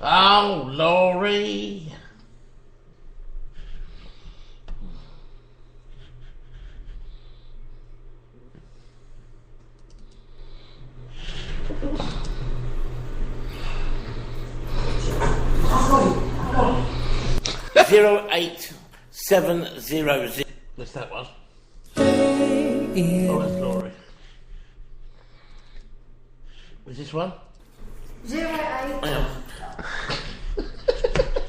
Oh, Laurie. Zero 8700. What's that one? Oh, that's Laurie. Was this one? 08.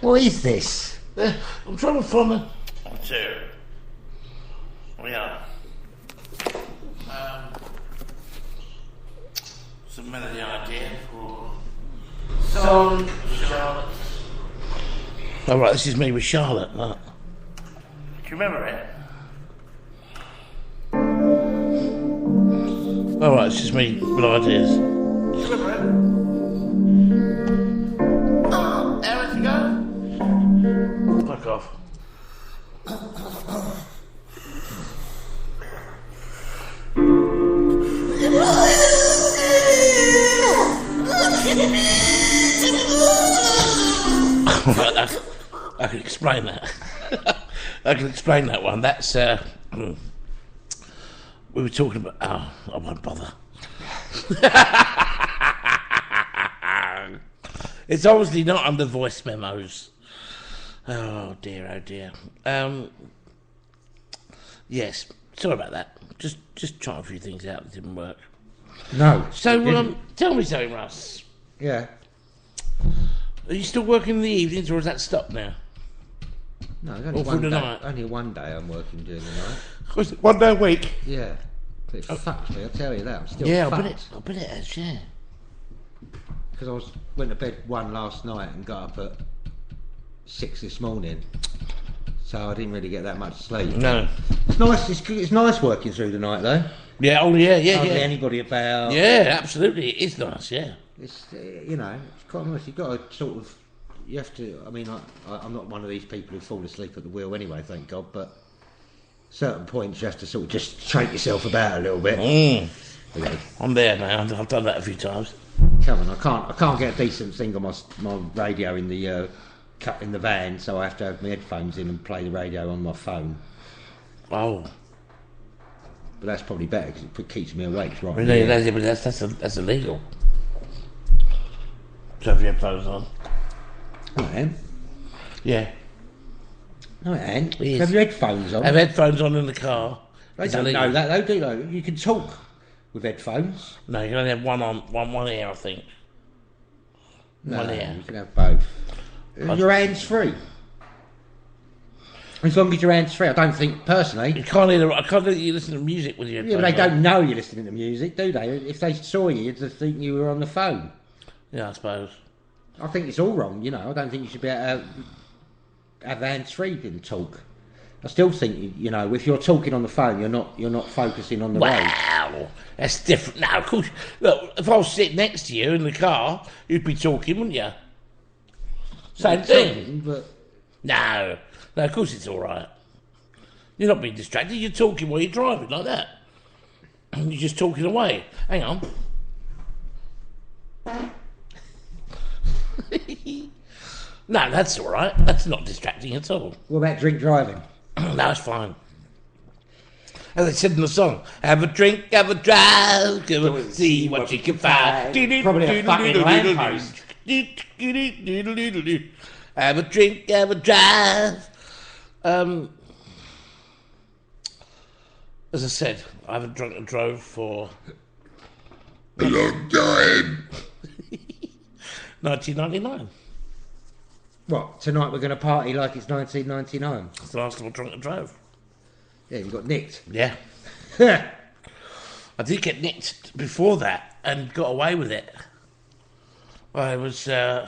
What is this? I'm trying to find the... Two. We are. Some melody idea for... Song for Charlotte. Oh, right, this is me with Charlotte. Right. Do you remember it? All right, it's just me with ideas. Do you remember it? Oh, how did you go? Fuck off. I can explain that. I can explain that one. That's we were talking about. Oh, I won't bother. It's obviously not under voice memos. Oh dear, oh dear. Yes, sorry about that. Just trying a few things out that didn't work. No. So tell me something, Russ. Yeah. Are you still working in the evenings, or has that stopped now? No, it's Or only through one the day. night? Only one day I'm working during the night. Was it 1 day a week? Yeah. But it fucked me, I'll tell you that. I'm still Yeah, I fucked. bet it has, yeah. Because went to bed 1 last night and got up at 6 this morning. So I didn't really get that much sleep. No. It's nice. It's nice working through the night though. Yeah, oh yeah. Hardly anybody about. Yeah, absolutely. It is nice, yeah. It's it's quite nice. You've got to sort of. You have to. I mean, I'm not one of these people who fall asleep at the wheel anyway. Thank God. But certain points you have to sort of just shake yourself about a little bit. I'm there now. I've done that a few times. Come on, I can't get a decent thing on my radio in the van, so I have to have my headphones in and play the radio on my phone. Oh. But that's probably better because it keeps me awake, right? Really, that's illegal. To have your headphones on. No, it ain't. Yeah. No, it ain't. It is. Have your headphones on. Have headphones on in the car. They don't know that though, do they? You can talk with headphones. No, you can only have one ear, I think. No, One ear. you can have both. Your hands free. As long as your hands free, I don't think personally. I can't let you listen to music with your Yeah, headphones but they on. don't know you're listening to music, do they? If they saw you, they'd think you were on the phone. Yeah, I suppose. I think it's all wrong, I don't think you should be able to have hands free and talk. I still think, if you're talking on the phone, you're not focusing on the road. Wow, that's different. Now, of course, look, if I was sitting next to you in the car, you'd be talking, wouldn't you? Same thing. But No, of course it's all right. You're not being distracted. You're talking while you're driving like that. And you're just talking away. Hang on. No, that's all right. That's not distracting at all. what about drink driving? No, it's fine. As they said in the song, have a drink, have a drive, go and see what you can find. Probably a fucking lamppost. Have a drink, have a drive. As I said, I haven't drunk and drove for A long time. 1999. What, tonight we're going to party like it's 1999? That's the last time I drunk and drove. Yeah, you got nicked. Yeah. Yeah. I did get nicked before that and got away with it. I was way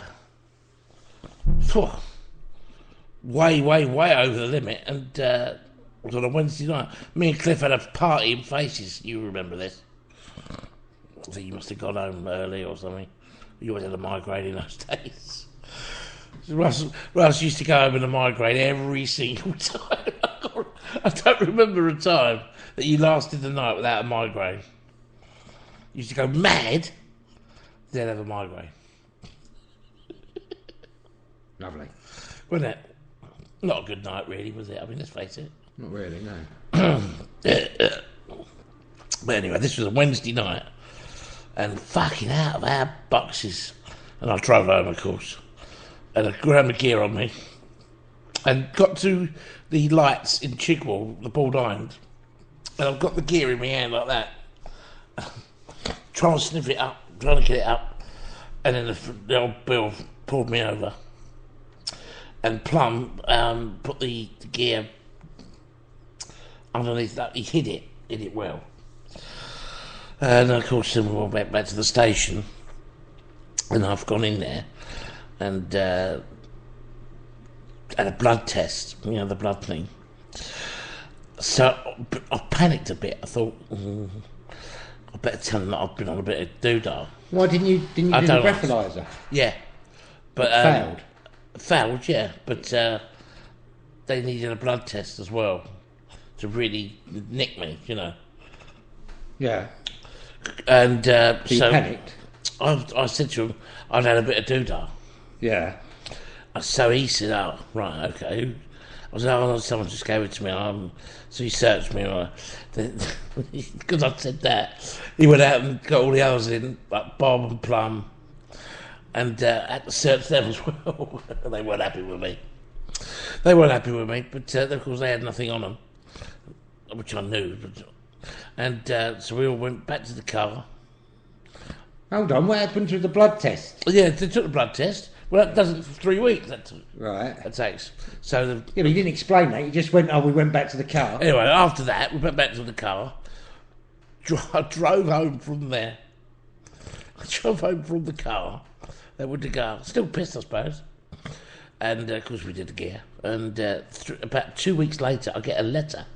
over the limit, and it was on a Wednesday night. Me and Cliff had a party in Faces. You remember this? I think you must have gone home early or something. You always had a migraine in those days. Russ used to go home with a migraine every single time. I don't remember a time that you lasted the night without a migraine. You used to go mad, then have a migraine. Lovely. Wasn't it? Not a good night, really, was it? I mean, let's face it. Not really, no. But anyway, this was a Wednesday night, and fucking out of our boxes. And I drove home, of course, and I grabbed my gear on me, and got to the lights in Chigwell, the Bald Iron, and I've got the gear in my hand like that, trying to sniff it up, trying to get it up, and then the old Bill pulled me over, and Plum put the gear underneath that. He hid it well. And of course, then we went back to the station, and I've gone in there and had a blood test, the blood thing. So I panicked a bit. I thought, I better tell them that I've been on a bit of doodah. Why didn't you do the breathalyzer? Yeah, but failed. Failed, yeah, but they needed a blood test as well to really nick me, Yeah. And So you so panicked? I said to him, I'd had a bit of doodah. Yeah. So he said, oh, right, okay. I was like, oh, no, someone just gave it to me. So he searched me. Because I said that, he went out and got all the others in, like Bob and Plum, and had to search them as well. They weren't happy with me. But of course they had nothing on them, which I knew. And so we all went back to the car. Hold on, what happened to the blood test? Yeah, they took the blood test. Well, that does it for 3 weeks. Right. That takes. So Yeah, but you didn't explain that. You just went, we went back to the car. Anyway, after that, we went back to the car. I drove home from there. I drove home from the car. That went to car. Still pissed, I suppose. And, of course, we did the gear. And about 2 weeks later, I get a letter.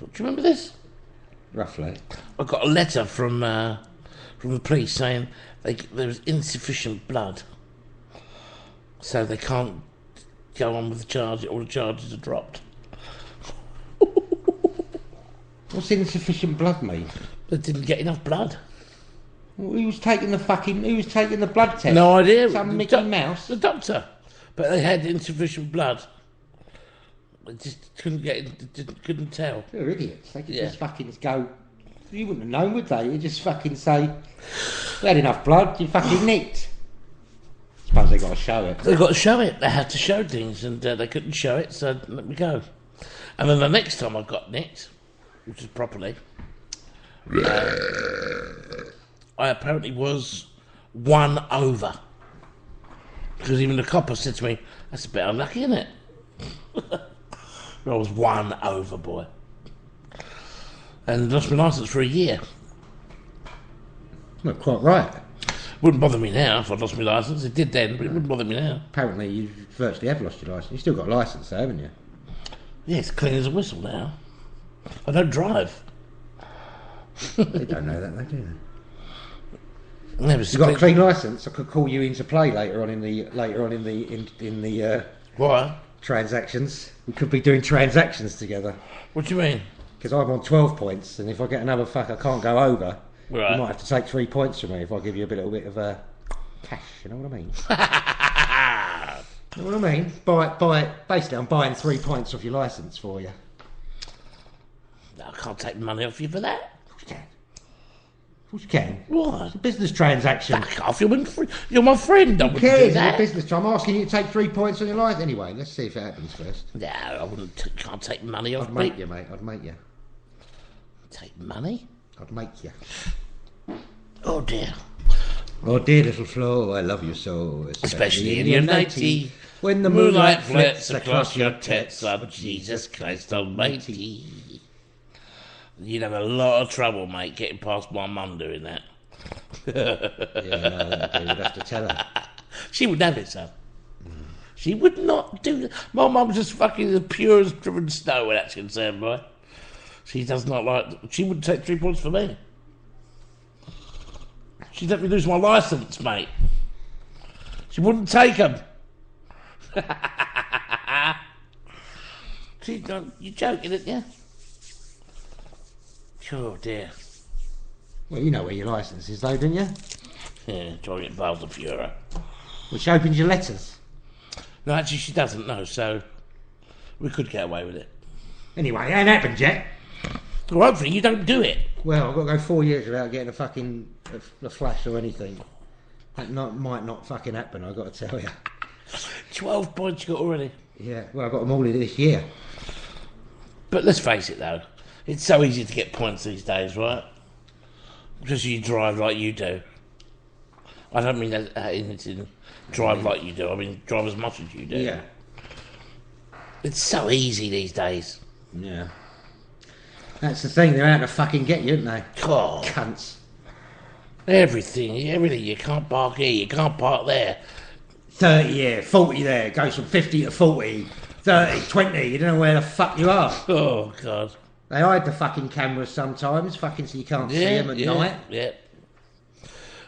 Do you remember this? Roughly. I got a letter from the police saying there was insufficient blood. So they can't go on with the charge, all the charges are dropped. What's insufficient blood mean? They didn't get enough blood. Well, who was taking the blood test? No idea. Some Mickey Mouse? The doctor. But they had insufficient blood. They just couldn't tell. They're idiots. They could just fucking go... You wouldn't have known, would they? You just fucking say, we had enough blood, you fucking nicked. I suppose they got to show it. They got to show it. They had to show things, and they couldn't show it, so let me go. And then the next time I got nicked, which was properly, I apparently was 1 over. Because even the copper said to me, that's a bit unlucky, isn't it? I was 1 over, boy. And lost my licence for a year. Not quite right. Wouldn't bother me now if I'd lost my licence. It did then, but it wouldn't bother me now. Apparently you virtually have lost your licence. You've still got a licence though, haven't you? Yeah, it's clean as a whistle now. I don't drive. They don't know that, they do. You've got a clean licence. I could call you into play later on in the What? transactions. We could be doing transactions together. What do you mean? Because I'm on 12 points, and if I get another fuck, I can't go over. Right. You might have to take 3 points from me if I give you a little bit of cash. You know what I mean? You know what I mean? Buy. Basically, I'm buying 3 points off your licence for you. No, I can't take money off you for that. Of course you can. Of course you can. What? It's a business transaction. Fuck off, you're my friend. I wouldn't do It's a that. business. I'm asking you to take 3 points on your licence. Anyway, let's see if it happens first. No, I can't take money off I'd make people. you, mate. I'd make you. Take money? I'd make you. Oh dear. Oh dear little Flo, I love you so. Especially in your nightie. When the Moonlight flits across your tits, oh Jesus Christ almighty. You'd have a lot of trouble, mate, getting past my mum doing that. Yeah, no, you'd have to tell her. She wouldn't have it, son. She would not do that. My mum's just fucking as pure as driven snow where that's concerned, boy. She does not like... She wouldn't take 3 points for me. She'd let me lose my licence, mate. She wouldn't take them. You're joking, aren't you? Oh, dear. Well, you know where your licence is, though, don't you? Yeah, try to get Val's the Fuhrer. Which opens your letters. No, actually, she doesn't know, so we could get away with it. Anyway, it ain't happened yet. Well, hopefully you don't do it. Well, I've got to go 4 years without getting a flash or anything. That might not fucking happen, I've got to tell you. 12 points you got already. Yeah, well, I got them all in this year. But let's face it, though. It's so easy to get points these days, right? Because you drive like you do. I don't mean that in drive like you do. I mean drive as much as you do. Yeah. It's so easy these days. Yeah. That's the thing, they're out to fucking get you, aren't they? God. Cunts. Everything. You can't park here, you can't park there. 30 here, 40 there, goes from 50 to 40, 30, 20, you don't know where the fuck you are. Oh, God. They hide the fucking cameras sometimes, fucking so you can't see them at night. Yeah.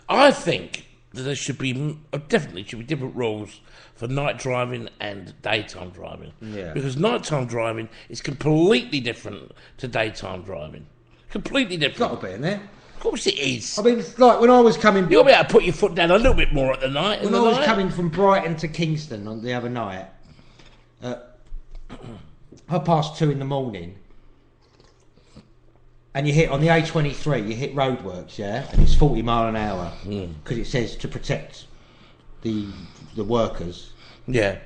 I think that there should be, definitely should be different rules for night driving and daytime driving. Yeah. Because nighttime driving is completely different to daytime driving. Completely different. Got to be in there. Of course it is. I mean, like when I was coming... You'll be able to put your foot down a little bit more at the night. When I was coming from Brighton to Kingston on the other night, at 2:30 in the morning, and you hit on the A23, you hit roadworks, yeah, and it's 40 mile an hour because it says to protect the workers. Yeah.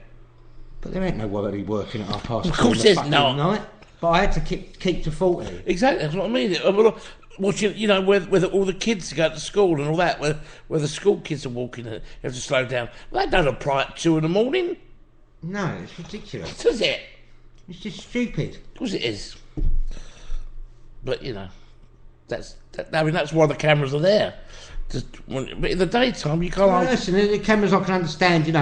But there ain't nobody working at 2:30. Of course there's not. Night. But I had to keep to 40. Exactly, that's what I mean. Watching, where all the kids go to school and all that, where the school kids are walking and you have to slow down. Well, that don't apply at 2 in the morning. No, it's ridiculous. Does it? It's just stupid. Of course it is. But, that's why the cameras are there. But in the daytime, you can't... Well, listen, the cameras I can understand, but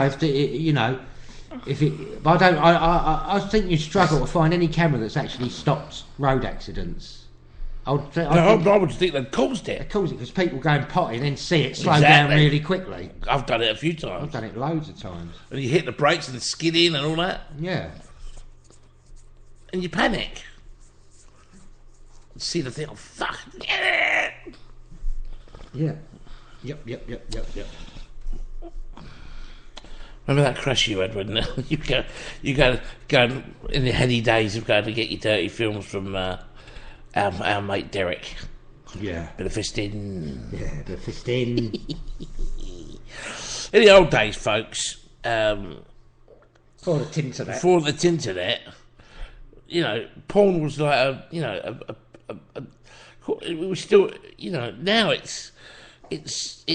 I think you struggle to find any camera that's actually stopped road accidents. I would think they've caused it. They caused it because people go and potty and then see it slow down really quickly. I've done it a few times. I've done it loads of times. And you hit the brakes and skid in and all that. Yeah. And you panic. You see the thing, oh fuck. Yeah. Yeah. Yep. Remember that crash you had when you go in the heady days of going to get your dirty films from our mate Derek. Yeah. Bit of fisting. Yeah, bit of fisting. In the old days, folks, Before the Tinternet. Porn was like it was still, now it's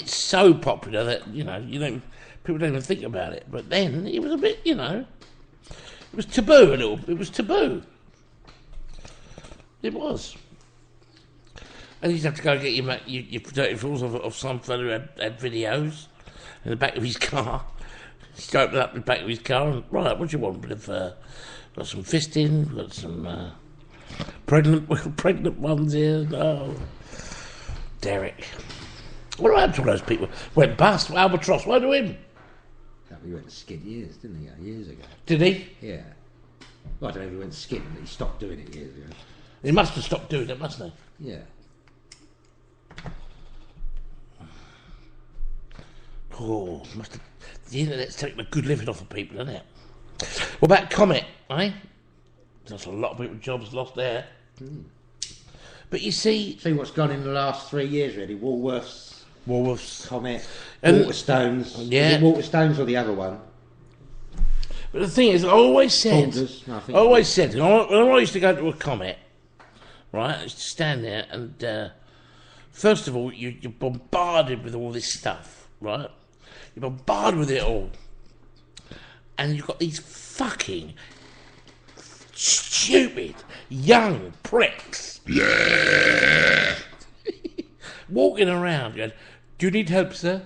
so popular that, people don't even think about it. But then it was a bit, it was taboo a little. It was taboo. It was. And you'd have to go get your dirty films of some fella who had videos in the back of his car. He'd open up the back of his car and, right, what do you want? Got some fisting, got some pregnant ones here. Oh, Derek. What happened to all those people? Went bust. Albatross. What happened to him? He went skid years, didn't he? Years ago. Did he? Yeah. Well, I don't know if he went skid, but he stopped doing it years ago. He must have stopped doing it, mustn't he? Yeah. Oh, the internet's taking a good living off of people, isn't it? What about Comet, eh? There's a lot of people's jobs lost there. But you see what's gone in the last 3 years, really. Woolworths, Comet, and Waterstones. Yeah. Is it Waterstones or the other one? But the thing is, I always said, when I used to go to a Comet, right, I used to stand there and, first of all, you're bombarded with all this stuff, right? You're bombarded with it all. And you've got these fucking stupid young pricks. Yeah. Walking around going, do you need help, sir?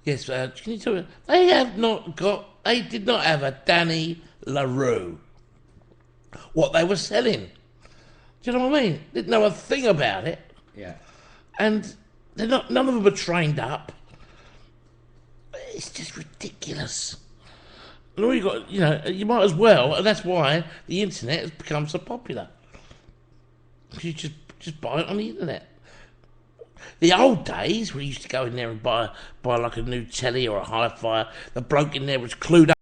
Yes, can you tell me? They did not have a Danny LaRue. What they were selling. Do you know what I mean? Didn't know a thing about it. Yeah. And none of them are trained up. It's just ridiculous. And all you got, you might as well, and that's why the internet has become so popular. You just buy it on the internet. The old days, we used to go in there and buy like a new telly or a hi-fi. The bloke in there was clued up.